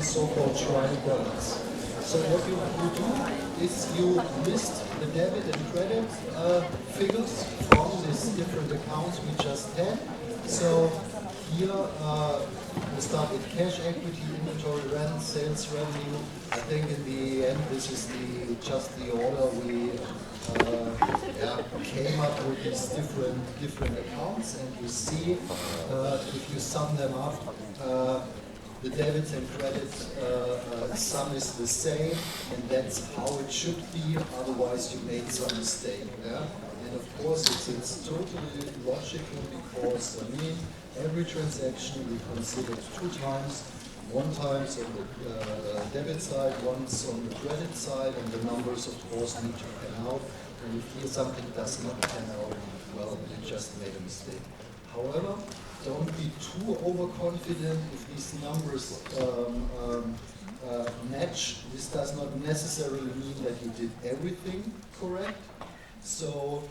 so-called trial balance. So what you do is you list the debit and credit figures from these different accounts we just had. So here we start with cash equity, inventory, rent, sales revenue. I think in the end this is just the order we came up with these different accounts, and you see if you sum them up, the debits and credits sum is the same, and that's how it should be. Otherwise, you made some mistake. Yeah? And of course, it's totally logical because every transaction we considered 2 times. 1 time on the debit side, once on the credit side, and the numbers, of course, need to pan out. And if here something does not pan out, well, you just made a mistake. However, don't be too overconfident if these numbers match. This does not necessarily mean that you did everything correct. So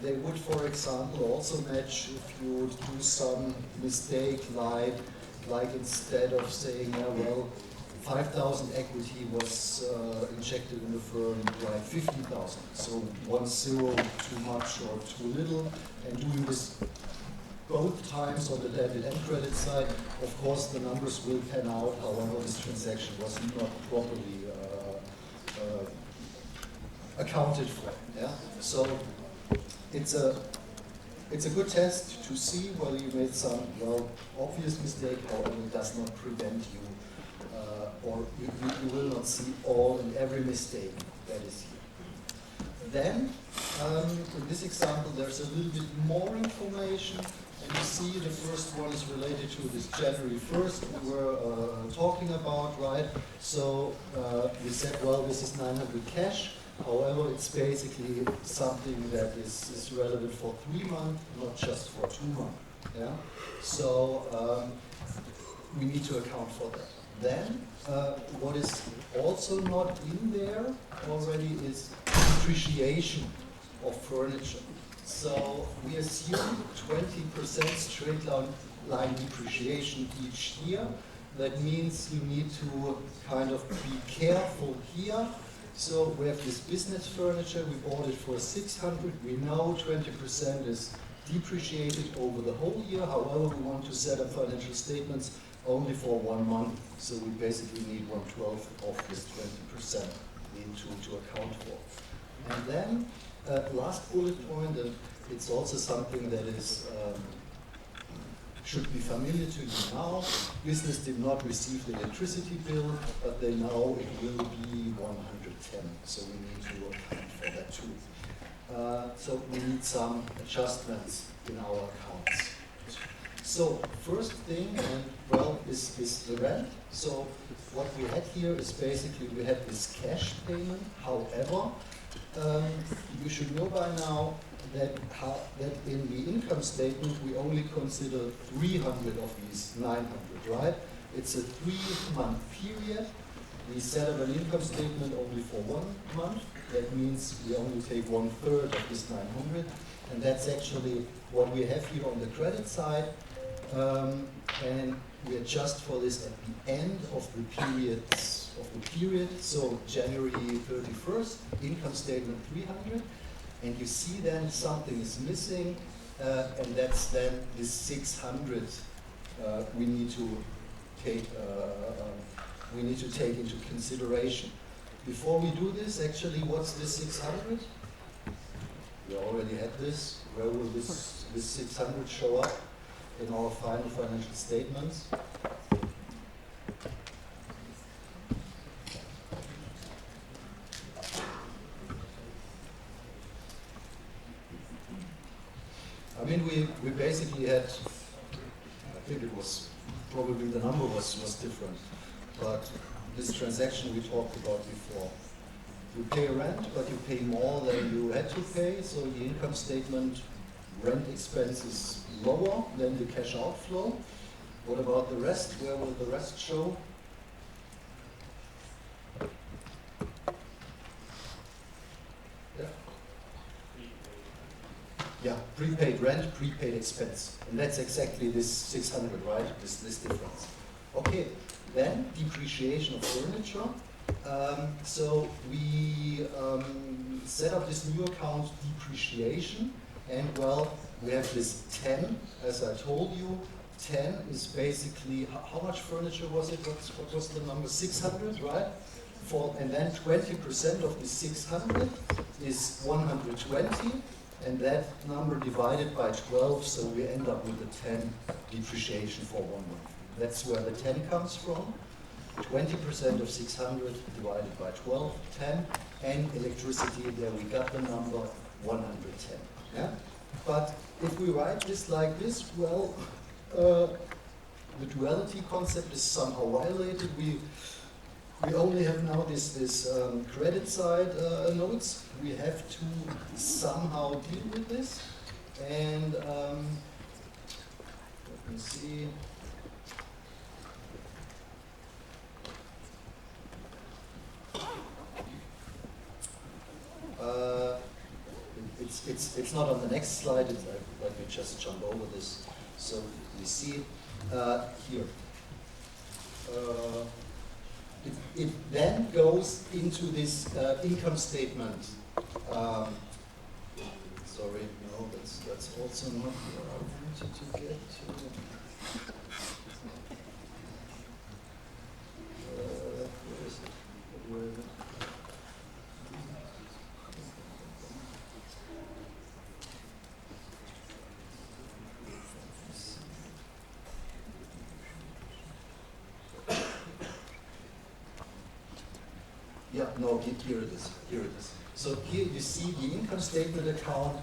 they would, for example, also match if you do some mistake like instead of saying, 5,000 equity was injected in the firm, like 50,000. So 1 0 too much or too little, and doing this both times on the debit and credit side, of course the numbers will pan out. However, this transaction was not properly accounted for. Yeah? So it's a good test to see whether you made some obvious mistake, however it does not prevent you, or you will not see all and every mistake that is here. Then, in this example, there's a little bit more information, and you see the first one is related to this January 1st we were talking about, right? So we said, this is 900 cash. However, it's basically something that is relevant for 3 months, not just for 2 months. Yeah? So we need to account for that. Then, what is also not in there already is depreciation of furniture. So we assume 20% straight line depreciation each year. That means you need to kind of be careful here. So we have this business furniture, we bought it for 600, we know 20% is depreciated over the whole year. However, we want to set up financial statements only for 1 month, so we basically need 1/12 of this 20% to account for. And then, last bullet point, and it's also something that is should be familiar to you now. Business did not receive the electricity bill, but they know it will be 110, so we need to account for that too. So we need some adjustments in our accounts. So first thing, is the rent. So what we had here is basically we had this cash payment. However, you should know by now that in the income statement we only consider 300 of these 900, right? It's a 3-month period. We set up an income statement only for 1 month. That means we only take 1/3 of this 900, and that's actually what we have here on the credit side. And we adjust for this at the end of the period. So January 31st, income statement 300. And you see then something is missing, and that's then this 600 we need to take into consideration. Before we do this, actually, what's this 600? We already had this. Where will this 600 show up in our final financial statements? I mean, we basically had, I think it was, probably the number was different, but this transaction we talked about before. You pay rent, but you pay more than you had to pay, so the income statement rent expense is lower than the cash outflow. What about the rest? Where will the rest show? Yeah, prepaid rent, prepaid expense. And that's exactly this 600, right? This difference. Okay, Then depreciation of furniture. So we set up this new account, depreciation, and well, we have this 10, as I told you. 10 is basically, how much furniture was it? What was the number? 600, right? And then 20% of the 600 is 120, and that number divided by 12, so we end up with a 10 depreciation for 1 month. That's where the 10 comes from. 20% of 600 divided by 12, 10, and electricity, there we got the number 110. Yeah? But if we write this like this, well, the duality concept is somehow violated. We only have now this credit side notes. We have to somehow deal with this. And let me see. It's not on the next slide. Let me just jump over this. So you see here. It then goes into this income statement. Sorry, no, that's also not where I wanted to get to. Where is it? Where is it? Yeah, no, here it is. Here it is. So here you see the income statement account,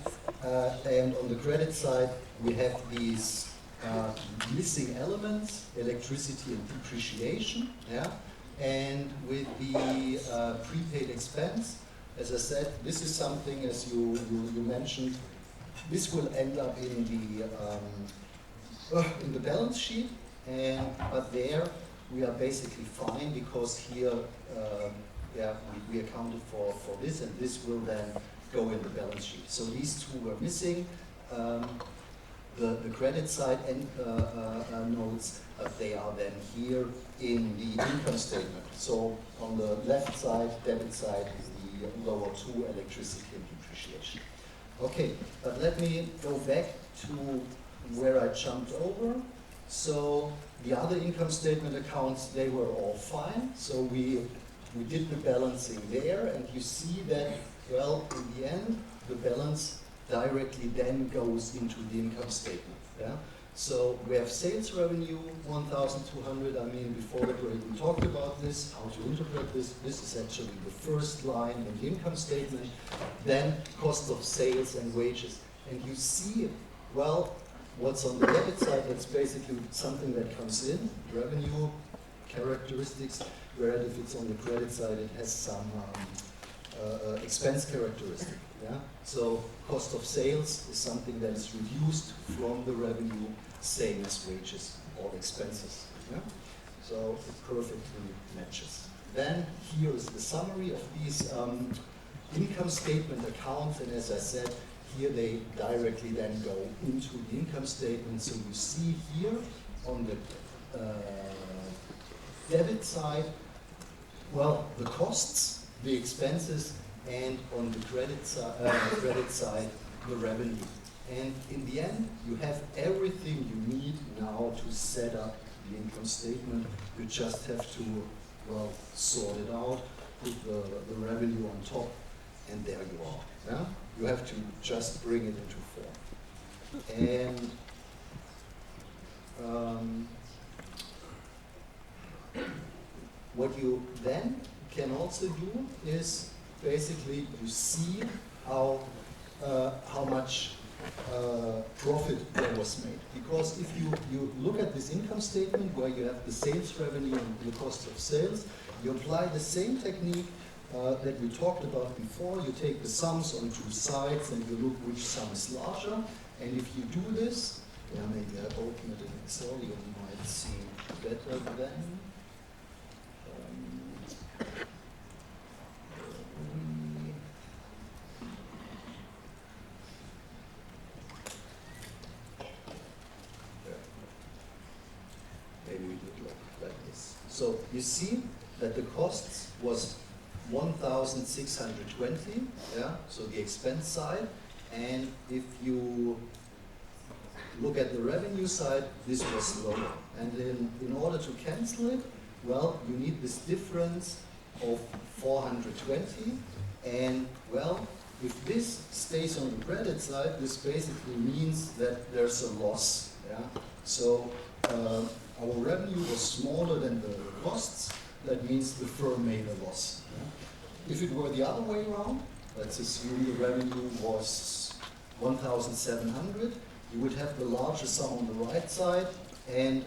and on the credit side we have these missing elements: electricity and depreciation. Yeah, and with the prepaid expense, as I said, this is something, as you mentioned, this will end up in the balance sheet, but there we are basically fine because here. Yeah, we accounted for this, and this will then go in the balance sheet. So these two were missing. The credit side and notes, they are then here in the income statement. So on the left side, debit side, the lower two, electricity and depreciation. Okay, but let me go back to where I jumped over. So the other income statement accounts, they were all fine. So we did the balancing there, and you see that, well, in the end, the balance directly then goes into the income statement. Yeah? So we have sales revenue, 1,200. I mean, before we even talked about this, how to interpret this. This is actually the first line in the income statement. Then cost of sales and wages. And you see, well, what's on the debit side, that's basically something that comes in, revenue, characteristics. Whereas if it's on the credit side, it has some expense characteristic. Yeah? So cost of sales is something that is reduced from the revenue, same as wages or expenses. Yeah? So it perfectly matches. Then here is the summary of these income statement accounts, and as I said, here they directly then go into the income statement. So you see here on the debit side, well, the costs, the expenses, and on the credit side, the revenue. And in the end, you have everything you need now to set up the income statement. You just have to, well, sort it out, put the revenue on top, and there you are. Yeah? You have to just bring it into form. And what you then can also do is basically you see how much profit there was made. Because if you look at this income statement where you have the sales revenue and the cost of sales, you apply the same technique that we talked about before. You take the sums on two sides and you look which sum is larger. And if you do this, yeah, maybe I open it in Excel, you might see better then. Maybe we do it like this. So you see that the costs was 1,620, yeah, so the expense side, and if you look at the revenue side, this was lower. And in order to cancel it, well, you need this difference of 420, and well, if this stays on the credit side, this basically means that there's a loss. Yeah? So our revenue was smaller than the costs. That means the firm made a loss. Yeah? If it were the other way around, let's assume the revenue was 1,700, you would have the larger sum on the right side, and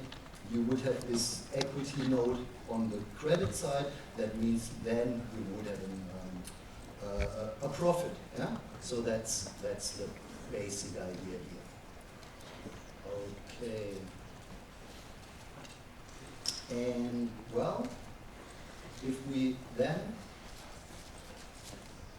you would have this equity note on the credit side. That means then you would have a profit. Yeah? So that's the basic idea here. Okay. And well, if we then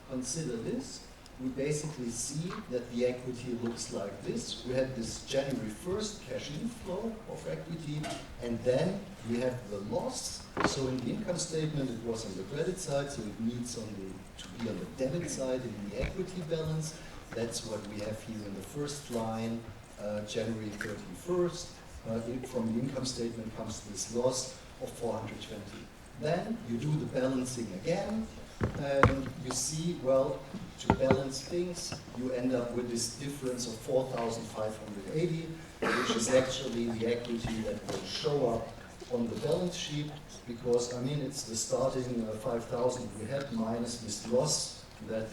consider this, we basically see that the equity looks like this. We had this January 1st cash inflow of equity, and then we have the loss. So in the income statement, it was on the credit side, so it needs to be on the debit side in the equity balance. That's what we have here in the first line, January 31st. From the income statement comes this loss of 420. Then you do the balancing again, and you see, well, to balance things, you end up with this difference of 4,580, which is actually the equity that will show up on the balance sheet, because, I mean, it's the starting 5,000 we had minus this loss that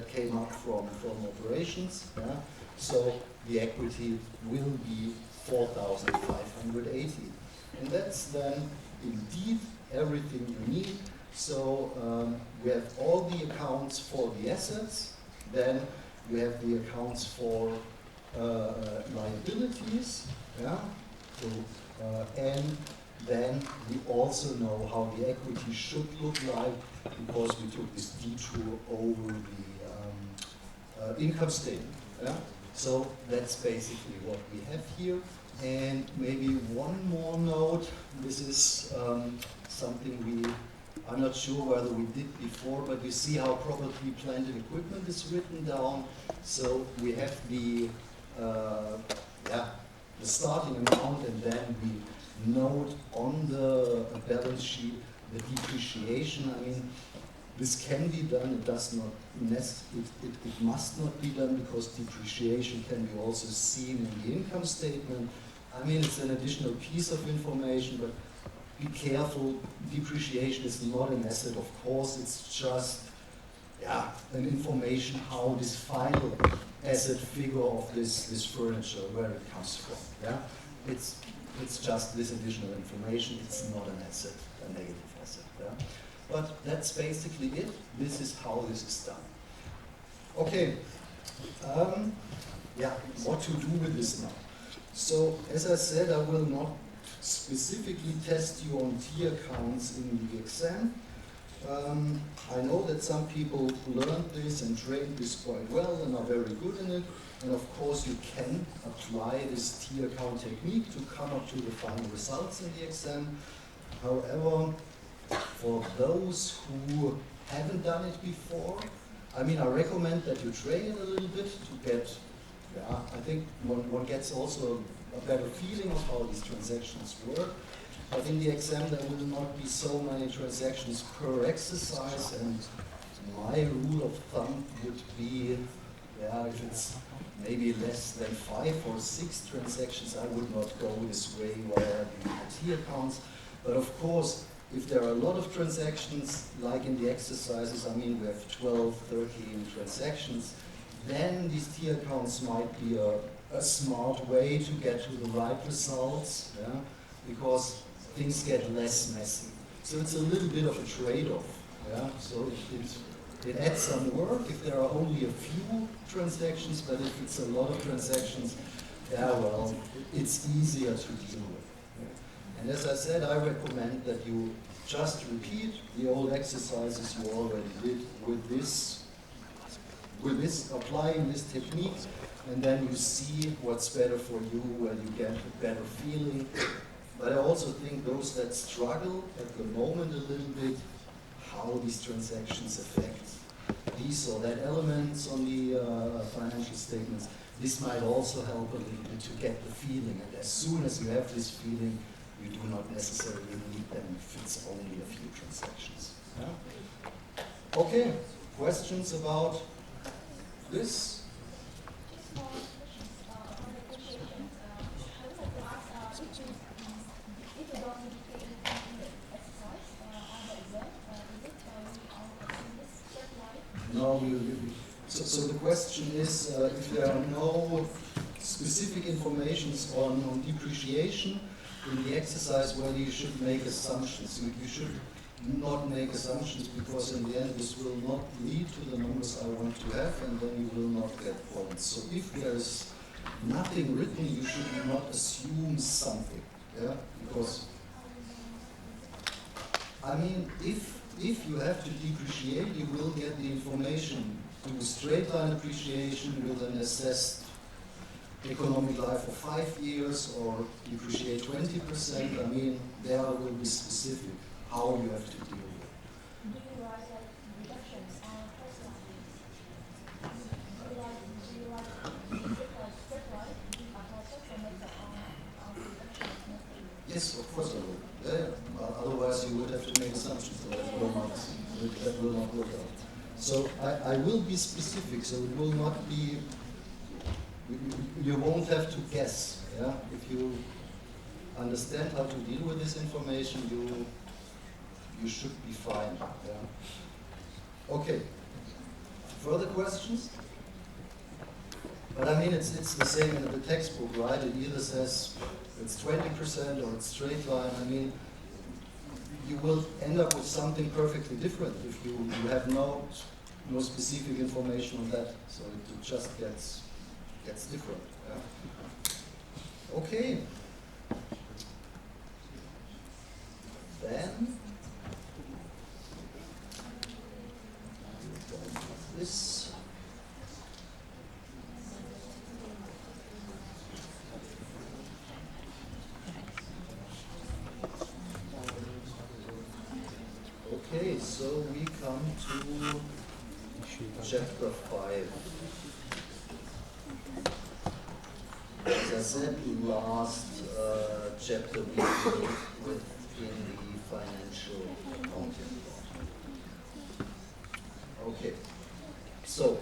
came up from operations. Yeah? So the equity will be 4,580. And that's then indeed everything you need. So we have all the accounts for the assets, then we have the accounts for liabilities, yeah? So, and then we also know how the equity should look like, because we took this detour over the income statement. Yeah? So that's basically what we have here. And maybe one more note. This is something I'm not sure whether we did before, but you see how property, plant, and equipment is written down. So we have the starting amount, and then we note on the balance sheet the depreciation. I mean, this can be done. It does not. It must not be done, because depreciation can be also seen in the income statement. I mean, it's an additional piece of information, but be careful. Depreciation is not an asset, of course. It's just an information how this final asset figure of this furniture, where it comes from. Yeah, it's just this additional information. It's not an asset, a negative asset. Yeah? But that's basically it. This is how this is done. Okay. What to do with this now? So, as I said, I will not specifically test you on T accounts in the exam. I know that some people learned this and trained this quite well and are very good in it. And of course, you can apply this T account technique to come up to the final results in the exam. However, for those who haven't done it before, I mean, I recommend that you train it a little bit to get, I think one gets also a better feeling of how these transactions work. But in the exam, there will not be so many transactions per exercise, and my rule of thumb would be, if it's maybe less than 5 or 6 transactions, I would not go this way via the T accounts. But of course, if there are a lot of transactions, like in the exercises, I mean, we have 12, 13 transactions, then these T accounts might be a smart way to get to the right results, because things get less messy. So it's a little bit of a trade-off. So it adds some work if there are only a few transactions, but if it's a lot of transactions, it's easier to deal with. And as I said, I recommend that you just repeat the old exercises you already did with this, applying this technique, and then you see what's better for you, where you get a better feeling. But I also think those that struggle at the moment a little bit, how these transactions affect these or that elements on the financial statements, this might also help a little bit to get the feeling. And as soon as you have this feeling, you do not necessarily need them if it's only a few transactions. Yeah? Okay, questions about this? No, so the question is if there are no specific informations on depreciation in the exercise, whether you should make assumptions. You should not make assumptions because in the end this will not lead to the numbers I want to have and then you will not get points. So if there is nothing written, you should not assume something. Yeah? Because, I mean, if you have to depreciate, you will get the information to straight line appreciation with an assessed economic life of 5 years or depreciate 20%. I mean, there will be specific how you have to deal with it. Do you write like reductions on first line? Do you write straight line or make reductions? Yes, of course I will. Yeah. Otherwise you would have to make assumptions that will not work out. So I will be specific, so it will not be, you won't have to guess. Yeah? If you understand how to deal with this information, you should be fine. Yeah? Okay. Further questions? But I mean, it's the same in the textbook, right? It either says it's 20% or it's straight line. I mean, you will end up with something perfectly different if you have no specific information on that. So it just gets different. Yeah? Okay. Then this. Okay, so we come to chapter 5. As I said, last chapter we deal with in the financial accounting. Okay, so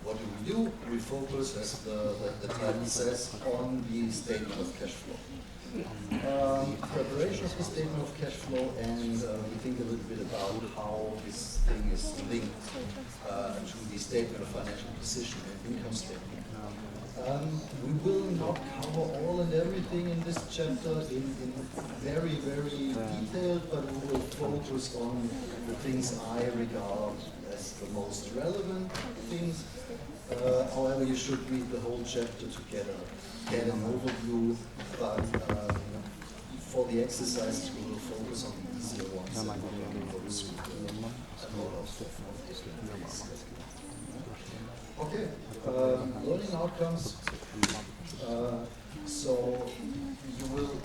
what do? We focus, as the title says, on the statement of cash flow. Preparation of the statement of cash flow, and we think a little bit about how this thing is linked to the statement of financial position and income statement. We will not cover all and everything in this chapter in very, very detailed, but we will focus on the things I regard as the most relevant things. However, you should read the whole chapter together, get an overview, but for the exercise we will focus on the easier ones and not go through a lot of things. Okay, learning outcomes. So you will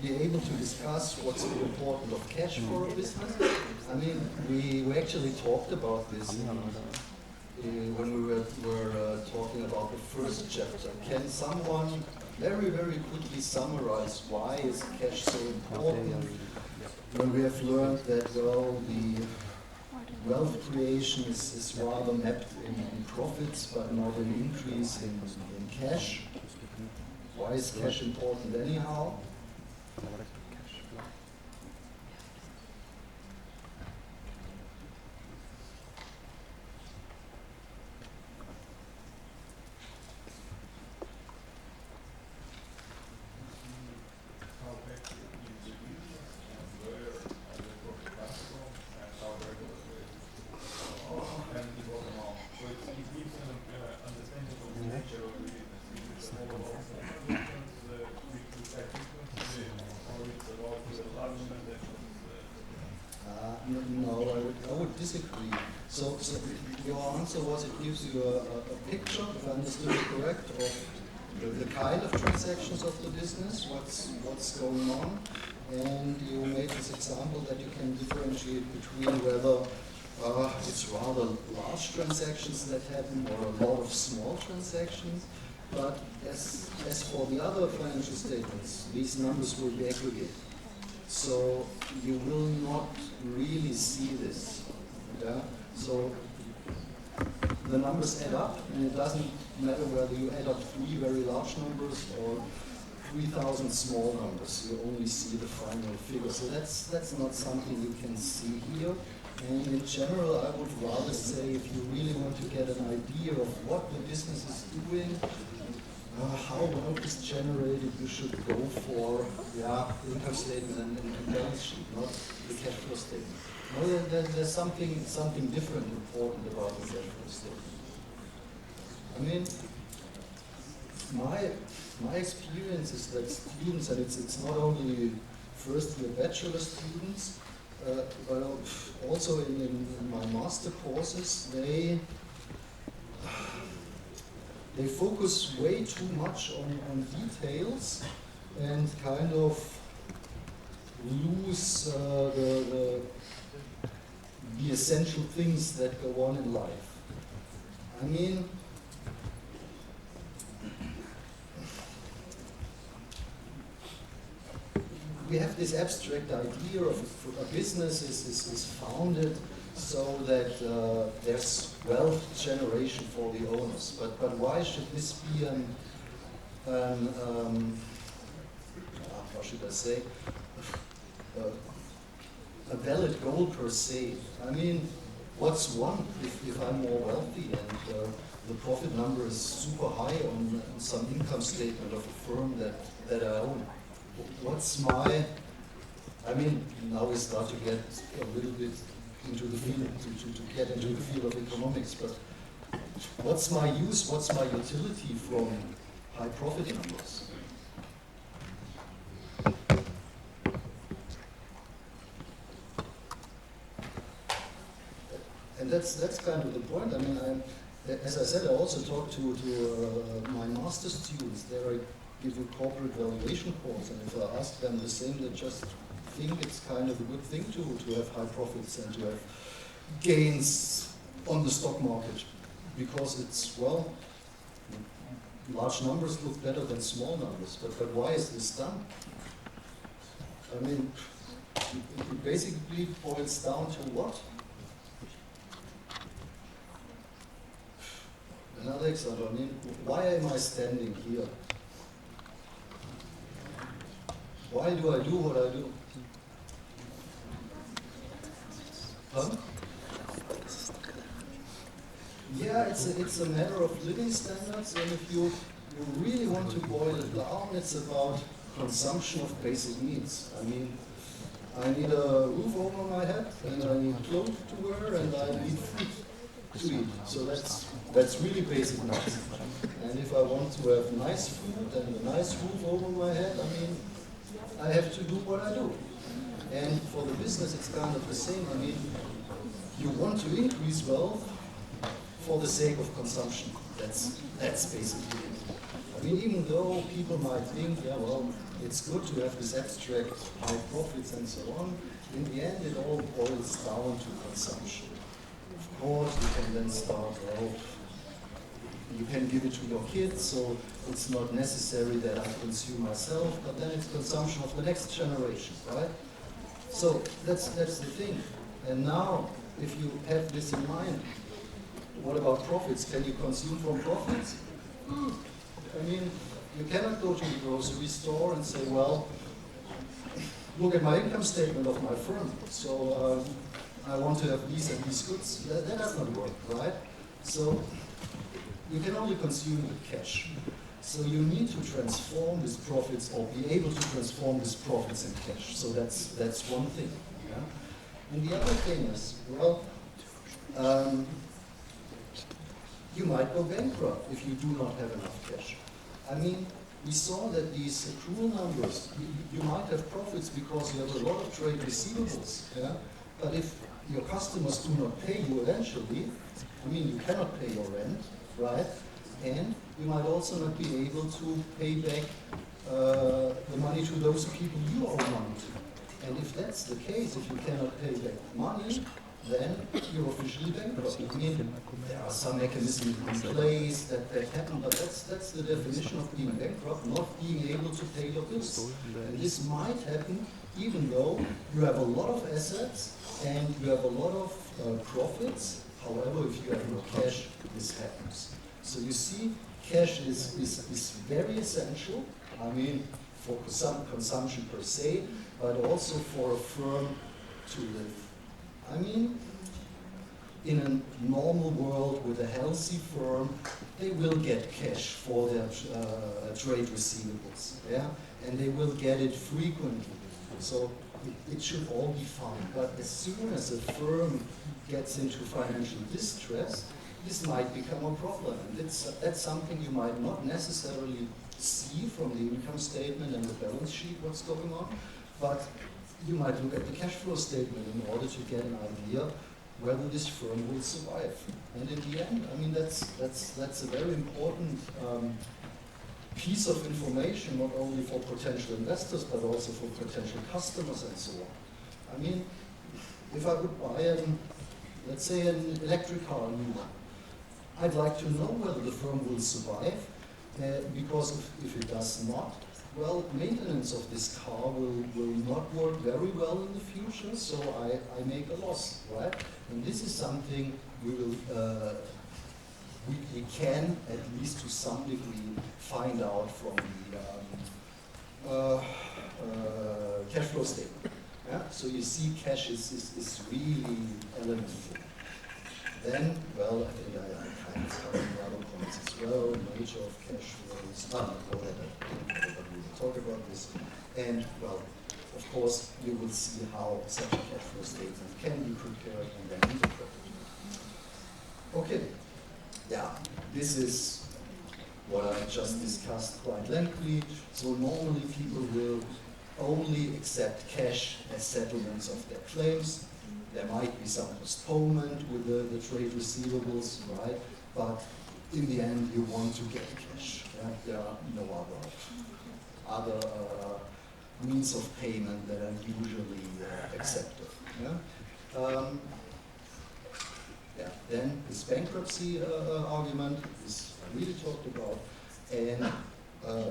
be able to discuss what's important of cash for a business. I mean, we actually talked about this when we were talking about the first chapter. Can someone very, very quickly summarize why is cash so important? When we have learned that, well, the wealth creation is rather mapped in profits, but not an increase in cash. Why is cash important anyhow? No, I would disagree. So your answer was it gives you a picture, if I understood it correct, of the kind of transactions of the business, what's going on, and you made this example that you can differentiate between whether it's rather large transactions that happen or a lot of small transactions. But as for the other financial statements, these numbers will be aggregated. So you will not really see this. Yeah? So the numbers add up, and it doesn't matter whether you add up 3 very large numbers or 3,000 small numbers. You only see the final figure. So that's not something you can see here. And in general, I would rather say if you really want to get an idea of what the business is doing, how wealth is generated, you should go for the income statement and the balance sheet, not the cash flow statement. No, there's something different important about the cash flow statement. I mean, my experience is that students, and it's not only first year bachelor students, but also in my master courses, they focus way too much on details and kind of lose the essential things that go on in life. I mean, we have this abstract idea of a business is founded so that there's wealth generation for the owners. But why should this be how should I say, a valid goal per se? I mean, what's one if I'm more wealthy and the profit number is super high on some income statement of a firm that I own? What's my, I mean, now we start to get a little bit into the field, to get into the field of economics, but what's my use, what's my utility from high profit numbers? And that's kind of the point. I mean, as I said, I also talked to my master students. There I give a corporate valuation course, and if I ask them the same, they just think it's kind of a good thing to have high profits and to have gains on the stock market, because it's, well, large numbers look better than small numbers. But why is this done? I mean, it basically boils down to what? Another example, I mean, why am I standing here? Why do I do what I do? Huh? Yeah, it's a matter of living standards, and if you really want to boil it down, it's about consumption of basic needs. I mean, I need a roof over my head, and I need clothes to wear, and I need food to eat. So that's really basic needs. And if I want to have nice food and a nice roof over my head, I mean, I have to do what I do. And for the business, it's kind of the same. I mean, you want to increase wealth for the sake of consumption. That's basically it. I mean, even though people might think, yeah, well, it's good to have this abstract high profits and so on, in the end, it all boils down to consumption. Of course, you can then start, well, you can give it to your kids, so it's not necessary that I consume myself, but then it's consumption of the next generation, right? So that's the thing. And now, if you have this in mind, what about profits? Can you consume from profits? I mean, you cannot go to the grocery store and say, well, look at my income statement of my firm, so I want to have these and these goods. That does not work, right? So you can only consume with cash. So you need to transform these profits, or be able to transform these profits in cash. So that's one thing. Yeah? And the other thing is, well, you might go bankrupt if you do not have enough cash. I mean, we saw that these accrual numbers, you might have profits because you have a lot of trade receivables. Yeah? But if your customers do not pay you eventually, I mean, you cannot pay your rent, right? And you might also not be able to pay back the money to those people you owe money to. And if that's the case, if you cannot pay back money, then you're officially bankrupt. I mean, there are some mechanisms in place that happen, but that's the definition of being bankrupt, not being able to pay your bills. And this might happen even though you have a lot of assets and you have a lot of profits. However, if you have no cash, this happens. So you see, cash is very essential. I mean, for consumption per se, but also for a firm to live. I mean, in a normal world with a healthy firm, they will get cash for their trade receivables, yeah, and they will get it frequently. So it should all be fine. But as soon as a firm gets into financial distress, this might become a problem. And that's something you might not necessarily see from the income statement and the balance sheet what's going on, but you might look at the cash flow statement in order to get an idea whether this firm will survive. And in the end, I mean, that's a very important piece of information, not only for potential investors, but also for potential customers and so on. I mean, if I would buy let's say an electric car, new one, I'd like to know whether the firm will survive, because if it does not, well, maintenance of this car will not work very well in the future, so I make a loss, right? And this is something we can, at least to some degree, find out from the cash flow statement. Yeah? So you see, cash is really elemental. Then, well, I think I kind of covered the other points as well. Nature of cash flows. We will talk about this. And, well, of course, you will see how such a cash flow statement can be prepared and then interpreted. Okay. Yeah, this is what I just discussed quite lengthily. So normally people will only accept cash as settlements of their claims. There might be some postponement with the trade receivables, right? But in the end, you want to get cash. Yeah? There are no other means of payment that are usually accepted. Yeah? Yeah. Then this bankruptcy argument is really talked about, and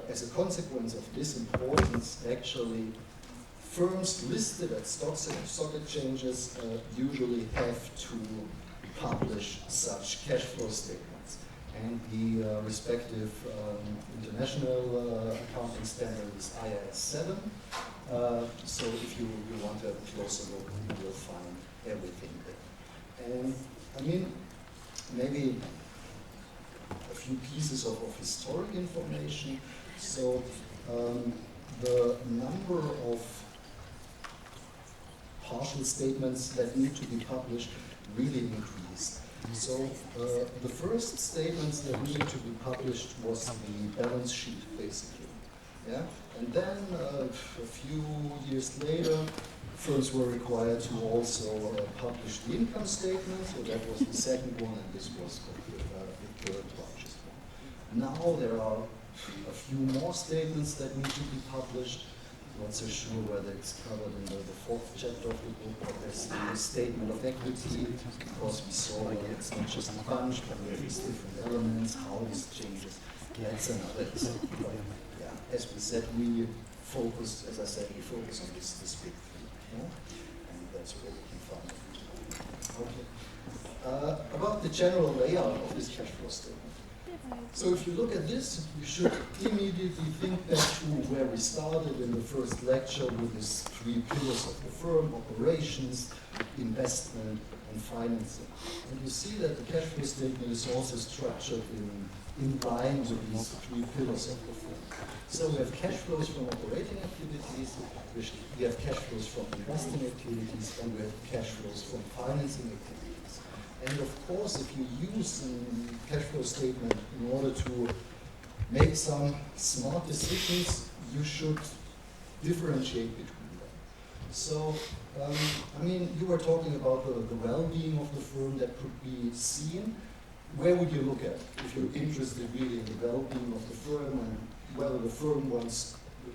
as a consequence of this importance, actually, firms listed at stock exchanges usually have to publish such cash flow statements. And the respective international accounting standard is IAS 7. So if you want to have a closer look, you will find everything there. And I mean, maybe a few pieces of historic information. So the number of partial statements that need to be published really increased. So the first statements that needed to be published was the balance sheet, basically. Yeah? And then a few years later, firms were required to also publish the income statement, so that was the second one, and this was the third largest one. Now there are a few more statements that need to be published. Not so sure whether it's covered in the fourth chapter of the book, but there's the statement of equity, because we saw that it's not just a bunch, but we have these different elements, how this changes. That's another example. Yeah, as we said, we focus, as I said, we focus on this big thing. Yeah? And that's where we can find it. Okay. About the general layout of this cash flow statement. So if you look at this, you should immediately think back to where we started in the first lecture with these three pillars of the firm: operations, investment, and financing. And you see that the cash flow statement is also structured in line with these three pillars of the firm. So we have cash flows from operating activities, we have cash flows from investing activities, and we have cash flows from financing activities. And of course, if you use a cash flow statement in order to make some smart decisions, you should differentiate between them. So, I mean, you were talking about the well-being of the firm that could be seen. where would you look at if you're interested really in the well-being of the firm and whether the firm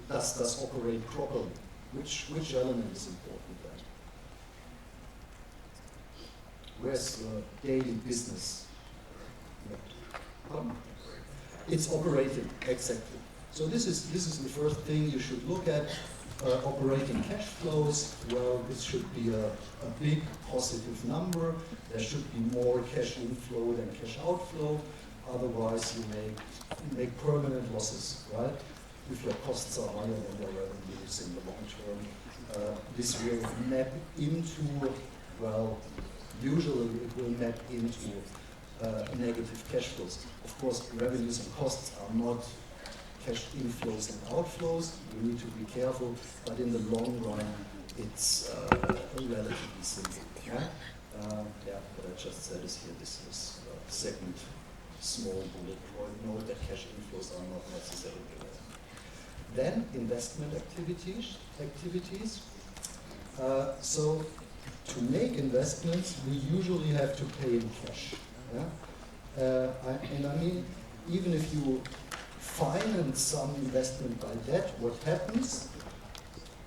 does operate properly? Which element is important then? Where's the daily business? It's operating, exactly. So this is the first thing you should look at. Operating cash flows, well, this should be a big positive number. There should be more cash inflow than cash outflow. Otherwise, you make permanent losses, right? If your costs are higher than your revenues in the long term. This will map into, well, usually it will map into negative cash flows. Of course, revenues and costs are not cash inflows and outflows. You need to be careful, but in the long run, it's relatively simple. Yeah? What I just said is here, this is second small bullet point. Note that cash inflows are not necessarily there. Then investment activities. So to make investments, we usually have to pay in cash. Yeah? And I mean, even if you finance some investment by debt, what happens?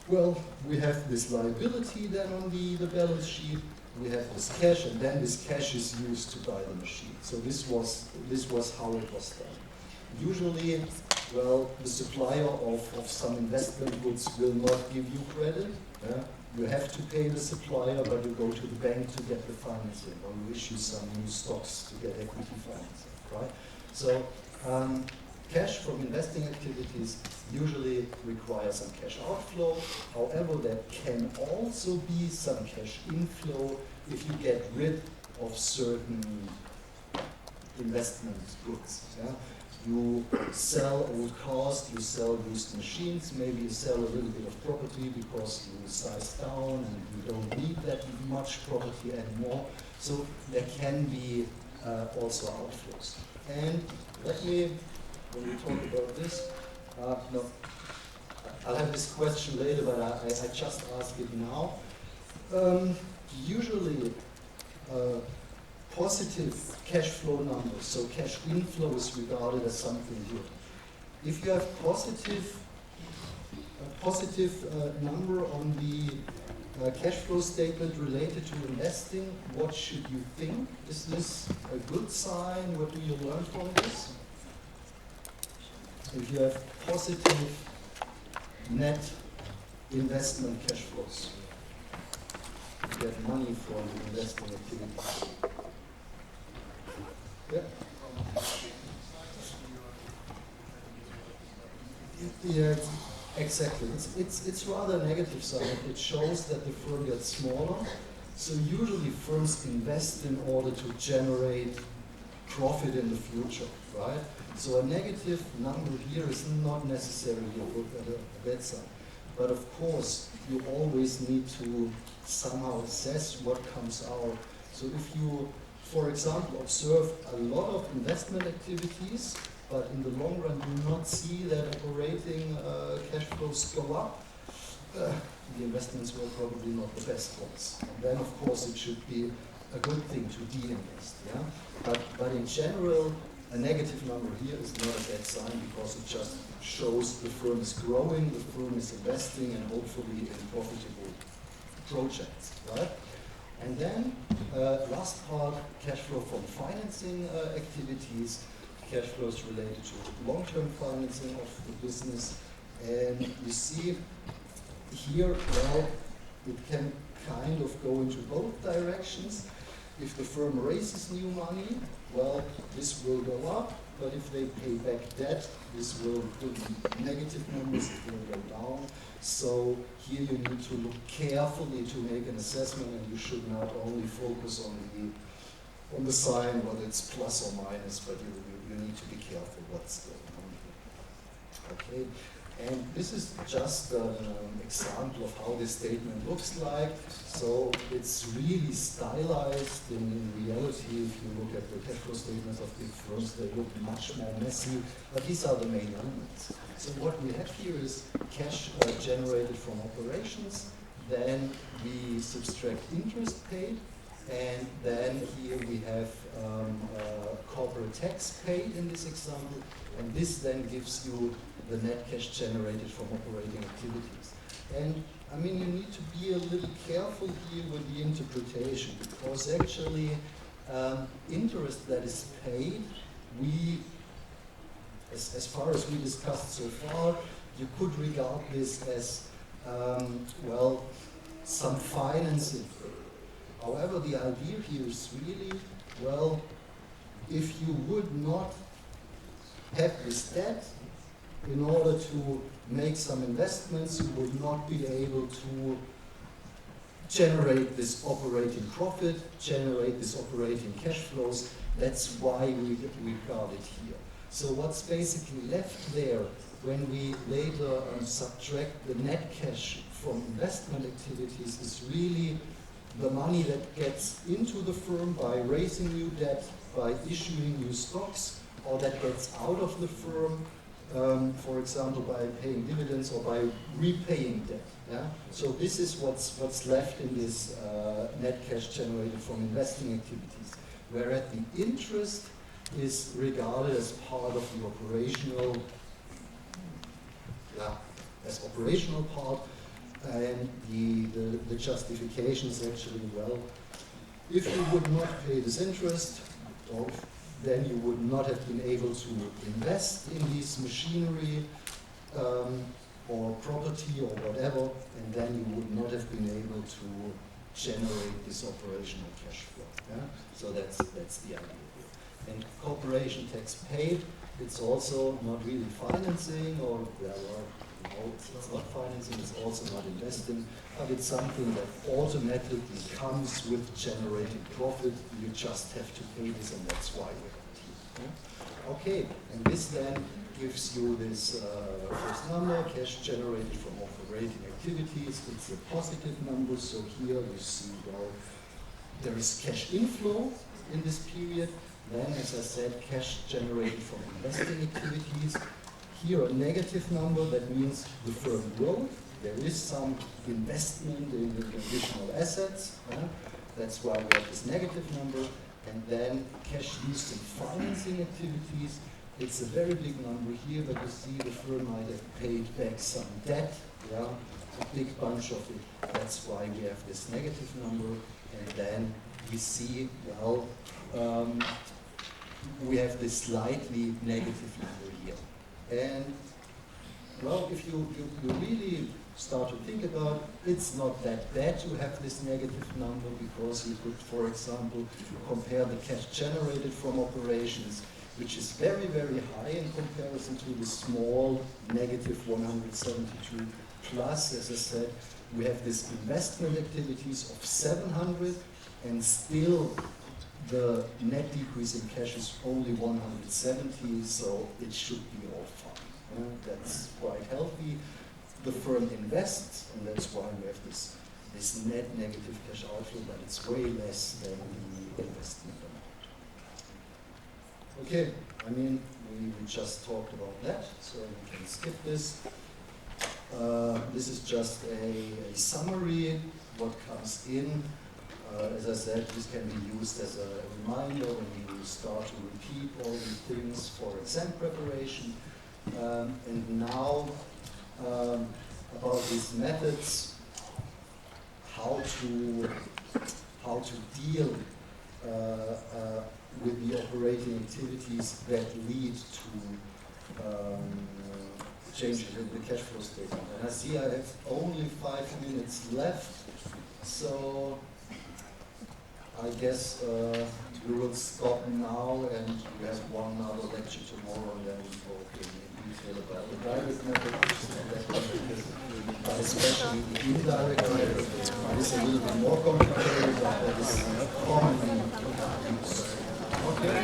Well, we have this liability then on the balance sheet, we have this cash, and then this cash is used to buy the machine. So this was how it was done. Usually, well, the supplier of some investment goods will not give you credit. Yeah? You have to pay the supplier, but you go to the bank to get the financing, or you issue some new stocks to get equity financing, right? So cash from investing activities usually requires some cash outflow. However, there can also be some cash inflow if you get rid of certain investment goods. Yeah? You sell old cars, you sell used machines, maybe you sell a little bit of property because you size down and you don't need that much property anymore. So there can be also outflows. And let me, when we talk about this, no, I'll have this question later, but I just ask it now. Usually, positive cash flow numbers, so cash inflow is regarded as something good. If you have a positive number on the cash flow statement related to investing, what should you think? Is this a good sign? What do you learn from this? If you have positive net investment cash flows, you get money from the investment activities. Yeah. Yeah, exactly. It's rather negative side. It shows that the firm gets smaller. So usually firms invest in order to generate profit in the future, right? So a negative number here is not necessarily a bad sign. But of course, you always need to somehow assess what comes out. So if you, for example, observe a lot of investment activities, but in the long run do not see that operating cash flows go up, the investments were probably not the best ones. And then, of course, it should be a good thing to de-invest. Yeah? But in general, a negative number here is not a bad sign because it just shows the firm is growing, the firm is investing, and hopefully in profitable projects. Right? And then, last part, cash flow from financing activities, cash flows related to long-term financing of the business. And you see here, well, it can kind of go into both directions. If the firm raises new money, well, this will go up, but if they pay back debt, this will be negative numbers, it will go down. So here you need to look carefully to make an assessment, and you should not only focus on the sign, whether it's plus or minus, but you need to be careful what's going on here. Okay. And this is just an example of how this statement looks like. So it's really stylized. In reality, if you look at the cash flow statements of big firms, they look much more messy. But these are the main elements. So what we have here is cash generated from operations. Then we subtract interest paid. And then here we have corporate tax paid in this example, and this then gives you the net cash generated from operating activities. And I mean, you need to be a little careful here with the interpretation, because actually interest that is paid, as far as we discussed so far, you could regard this as, well, some financing. However, the idea here is really, well, if you would not have this debt, in order to make some investments, you would not be able to generate this operating profit, generate this operating cash flows. That's why we regard it here. So what's basically left there when we later subtract the net cash from investment activities is really the money that gets into the firm by raising new debt, by issuing new stocks, or that gets out of the firm, for example, by paying dividends or by repaying debt. Yeah? So this is what's left in this net cash generated from investing activities, whereas the interest is regarded as part of the operational, operational part, and the justification is actually, well, if you would not pay this interest, then you would not have been able to invest in this machinery or property or whatever, and then you would not have been able to generate this operational cash flow. Yeah? So that's the idea here. And corporation tax paid, it's also not really financing, or it's not financing, it's also not investing, but it's something that automatically comes with generating profit. You just have to pay this, and that's why we have it here. Yeah? Okay, and this then gives you this first number, cash generated from operating activities. It's a positive number, so here you see, well, there is cash inflow in this period. Then, as I said, cash generated from investing activities. Here a negative number, that means the firm growth. There is some investment in additional assets. That's why we have this negative number. And then cash used in financing activities. It's a very big number here, but you see the firm might have paid back some debt. Yeah, a big bunch of it. That's why we have this negative number. And then we see, well, we have this slightly negative number here. And, well, if you really start to think about it, it's not that bad to have this negative number, because you could, for example, compare the cash generated from operations, which is very, very high in comparison to the small negative 172, plus, as I said, we have this investment activities of 700, and still the net decrease in cash is only 170, so it should be all fine. That's quite healthy. The firm invests, and that's why we have this net negative cash outflow, but it's way less than the investment amount. Okay, I mean, we just talked about that, so we can skip this. This is just a summary, what comes in. As I said, this can be used as a reminder when you start to repeat all these things for exam preparation. And now, about these methods, how to deal with the operating activities that lead to changes in the cash flow statement. And I see I have only 5 minutes left, so I guess we will stop now, and we have one other lecture tomorrow, and then we talk in detail about the direct method, which is not that complicated, but especially the indirect method. It is a little bit more complicated, but that is commonly used. Okay.